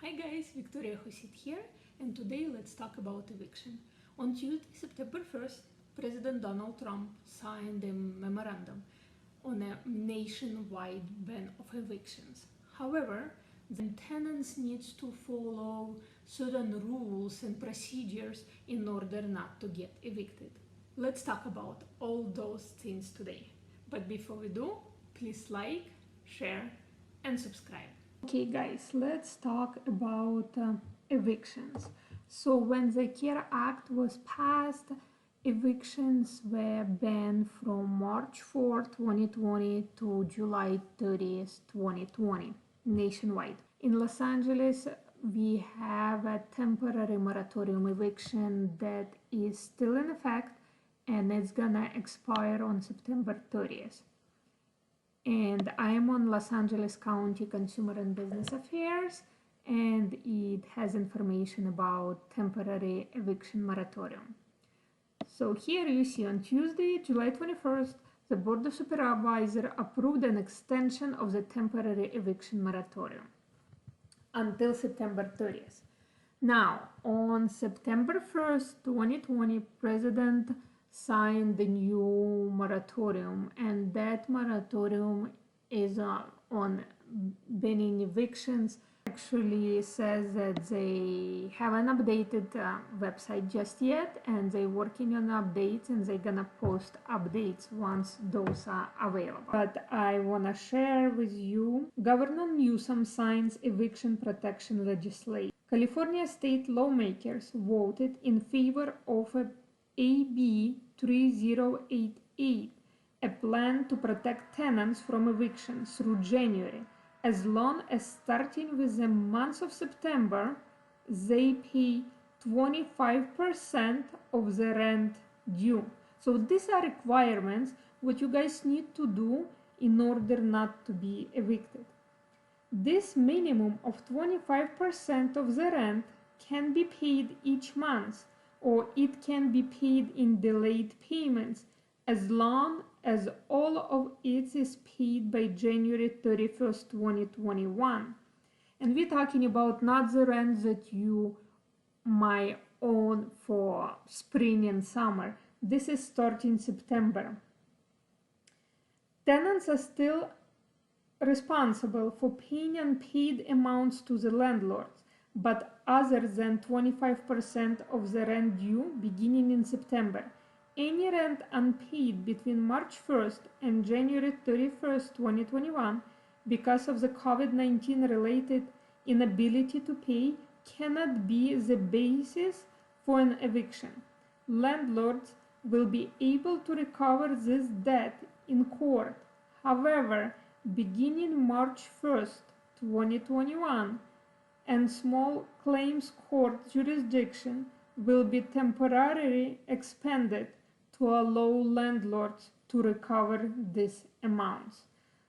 Hi guys, Victoria Husit here, and today let's talk about eviction. On Tuesday, September 1st, President Donald Trump signed a memorandum on a nationwide ban of evictions. However, the tenants need to follow certain rules and procedures in order not to get evicted. Let's talk about all those things today. But before we do, please like, share, and subscribe. Okay guys, let's talk about evictions. So when the CARE Act was passed, evictions were banned from March 4, 2020 to July 30th, 2020, nationwide. In Los Angeles, we have a temporary moratorium eviction that is still in effect, and it's gonna expire on September 30th. And I am on Los Angeles County Consumer and Business Affairs, and it has information about temporary eviction moratorium. So here you see on Tuesday, July 21st, the Board of Supervisors approved an extension of the temporary eviction moratorium until September 30th. Now, on September 1st, 2020, President signed the new moratorium, and that moratorium is on banning evictions. Actually says that they haven't updated website just yet, and they're working on updates, and they're gonna post updates once those are available. But I wanna share with you, Governor Newsom signs eviction protection legislation. California state lawmakers voted in favor of a AB 3088, a plan to protect tenants from eviction through January, as long as starting with the month of September, they pay 25% of the rent due. So these are requirements what you guys need to do in order not to be evicted. This minimum of 25% of the rent can be paid each month, or it can be paid in delayed payments as long as all of it is paid by January 31st, 2021. And we're talking about not the rent that you might own for spring and summer. This is starting September. Tenants are still responsible for paying unpaid amounts to the landlords, but other than 25% of the rent due beginning in September. Any rent unpaid between March 1st and January 31st, 2021, because of the COVID-19 related inability to pay, cannot be the basis for an eviction. Landlords will be able to recover this debt in court. However, beginning March 1st, 2021, and small claims court jurisdiction will be temporarily expanded to allow landlords to recover these amounts.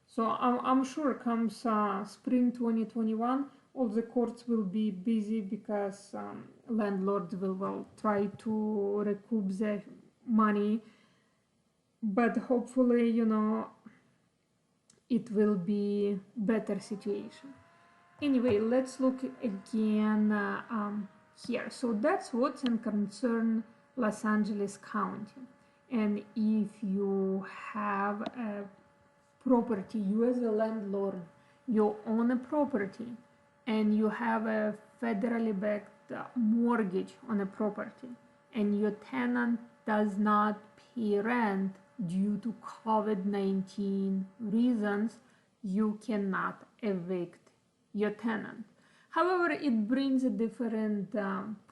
So I'm sure comes spring 2021, all the courts will be busy because landlords will try to recoup their money, but hopefully, it will be better situation. Anyway, let's look again here. So that's what's in concern Los Angeles County. And if you have a property, you as a landlord, you own a property, and you have a federally backed mortgage on a property, and your tenant does not pay rent due to COVID-19 reasons, you cannot evict your tenant. However, it brings a different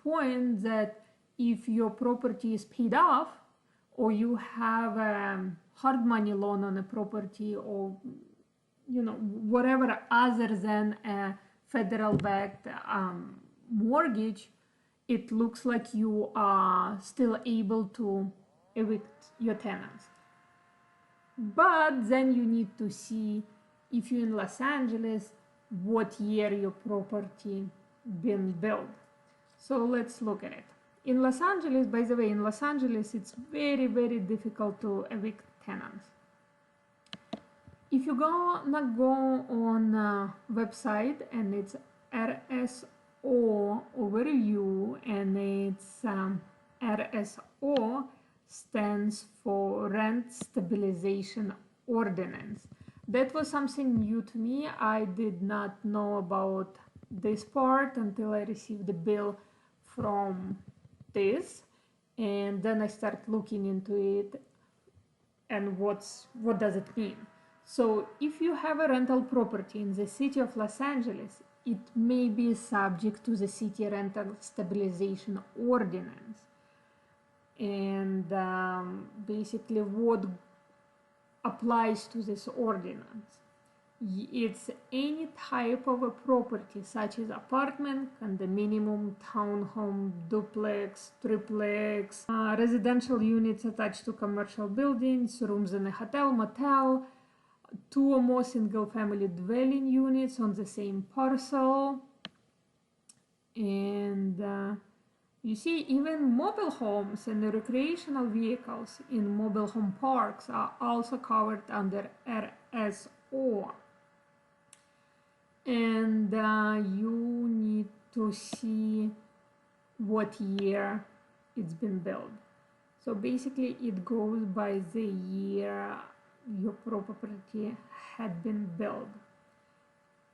point that if your property is paid off, or you have a hard money loan on a property, or whatever other than a federal backed mortgage, it looks like you are still able to evict your tenants. But then you need to see, if you're in Los Angeles, what year your property been built. So let's look at it. In Los Angeles, by the way, in Los Angeles, it's very, very difficult to evict tenants. If you go on website, and it's RSO overview, and it's RSO stands for Rent Stabilization Ordinance. That was something new to me. I did not know about this part until I received the bill from this, and then I started looking into it and what does it mean. So if you have a rental property in the city of Los Angeles, it may be subject to the city rental stabilization ordinance. And basically what applies to this ordinance? It's any type of a property such as apartment, condominium, townhome, duplex, triplex, residential units attached to commercial buildings, rooms in a hotel, motel, 2 or more single-family dwelling units on the same parcel, and you see, even mobile homes and recreational vehicles in mobile home parks are also covered under RSO. And you need to see what year it's been built. So basically it goes by the year your property had been built.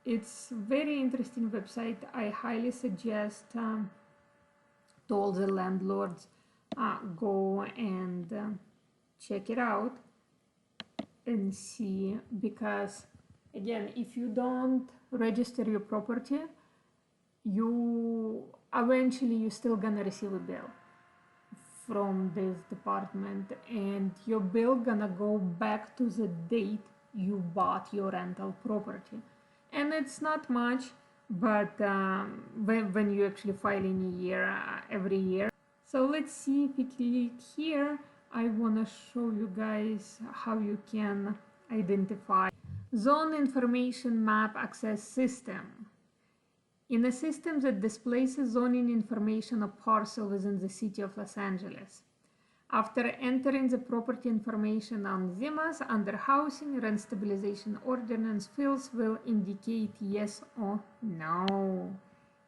It's very interesting website. I highly suggest to all the landlords go and check it out and see, because again, if you don't register your property, you're still gonna receive a bill from this department, and your bill gonna go back to the date you bought your rental property. And it's not much, but when you actually file in a year, every year. So let's see if we click here. I wanna show you guys how you can identify Zone Information Map Access System. In a system that displays zoning information of parcel within the city of Los Angeles. After entering the property information on ZIMAS under Housing, Rent Stabilization Ordinance fields will indicate yes or no.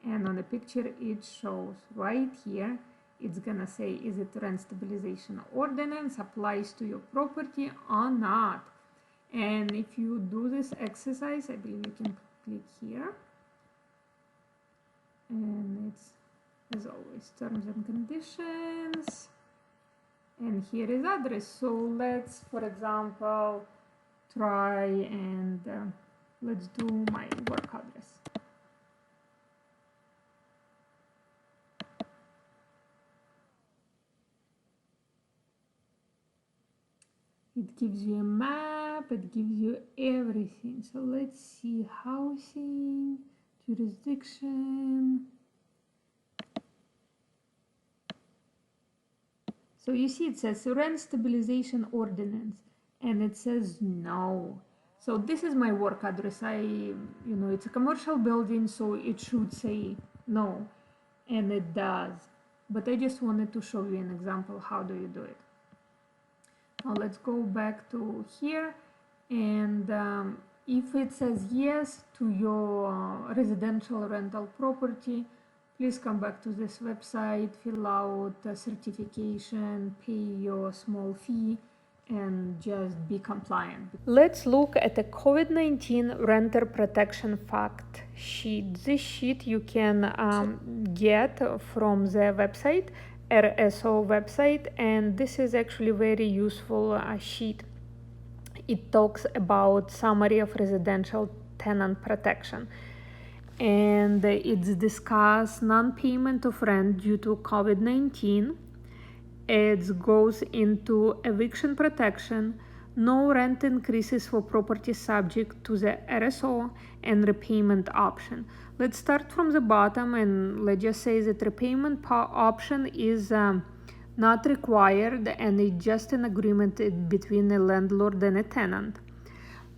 And on the picture it shows right here, it's gonna say, is it Rent Stabilization Ordinance applies to your property or not? And if you do this exercise, I believe you can click here. And it's, as always, terms and conditions. And here is address. So let's, for example, try and let's do my work address. It gives you a map, it gives you everything. So let's see, housing, jurisdiction. So you see it says Rent Stabilization Ordinance, and it says no. So this is my work address. It's a commercial building, so it should say no, and it does. But I just wanted to show you an example. How do you do it? Now let's go back to here, and if it says yes to your residential rental property, please come back to this website, fill out a certification, pay your small fee, and just be compliant. Let's look at a COVID-19 renter protection fact sheet. This sheet you can get from the website, RSO website, and this is actually very useful sheet. It talks about summary of residential tenant protection, and it's discuss non-payment of rent due to COVID-19. It goes into eviction protection, no rent increases for property subject to the RSO, and repayment option. Let's start from the bottom, and let's just say that repayment option is not required, and it's just an agreement between a landlord and a tenant.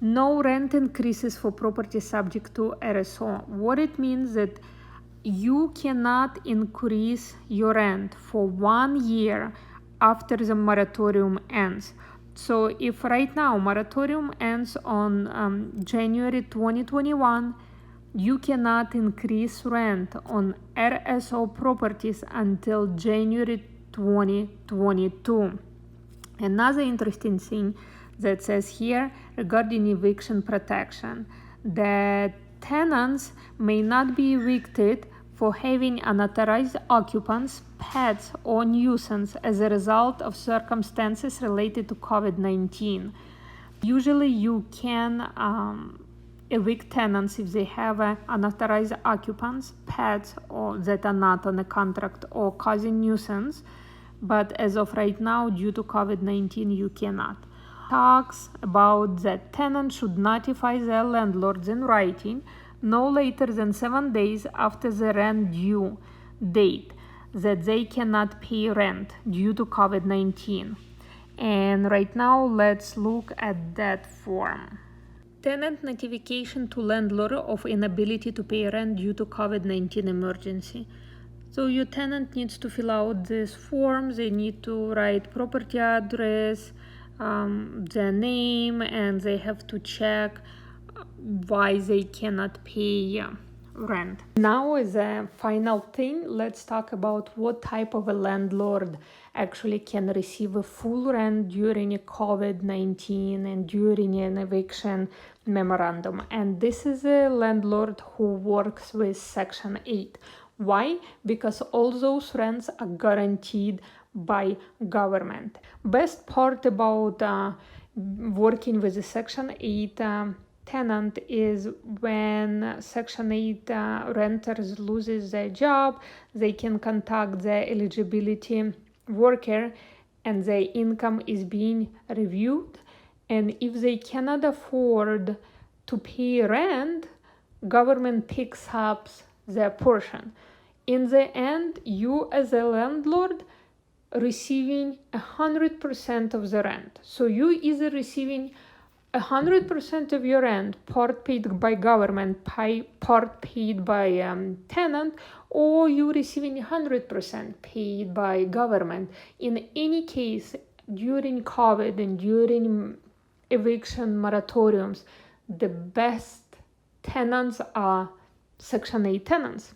No rent increases for property subject to RSO. What it means that you cannot increase your rent for 1 year after the moratorium ends. So if right now moratorium ends on January 2021, you cannot increase rent on RSO properties until January 2022. Another interesting thing that says here regarding eviction protection, that tenants may not be evicted for having unauthorized occupants, pets, or nuisance as a result of circumstances related to COVID-19. Usually you can evict tenants if they have unauthorized occupants, pets, or that are not on a contract or causing nuisance. But as of right now, due to COVID-19, you cannot. Talks about that tenants should notify their landlords in writing no later than 7 days after the rent due date that they cannot pay rent due to COVID-19. And right now, let's look at that form. Tenant notification to landlord of inability to pay rent due to COVID-19 emergency. So your tenant needs to fill out this form. They need to write property address, their name, and they have to check why they cannot pay rent. Now, as a final thing, let's talk about what type of a landlord actually can receive a full rent during a COVID-19 and during an eviction memorandum. And this is a landlord who works with Section 8. Why? Because all those rents are guaranteed by government. Best part about working with a Section 8 tenant is when Section 8 renters loses their job, they can contact their eligibility worker and their income is being reviewed. And if they cannot afford to pay rent, government picks up their portion. In the end, you as a landlord receiving 100% of the rent. So you either receiving 100% of your rent, part paid by government, part paid by tenant, or you receiving 100% paid by government. In any case, during COVID and during eviction moratoriums, the best tenants are Section 8 tenants.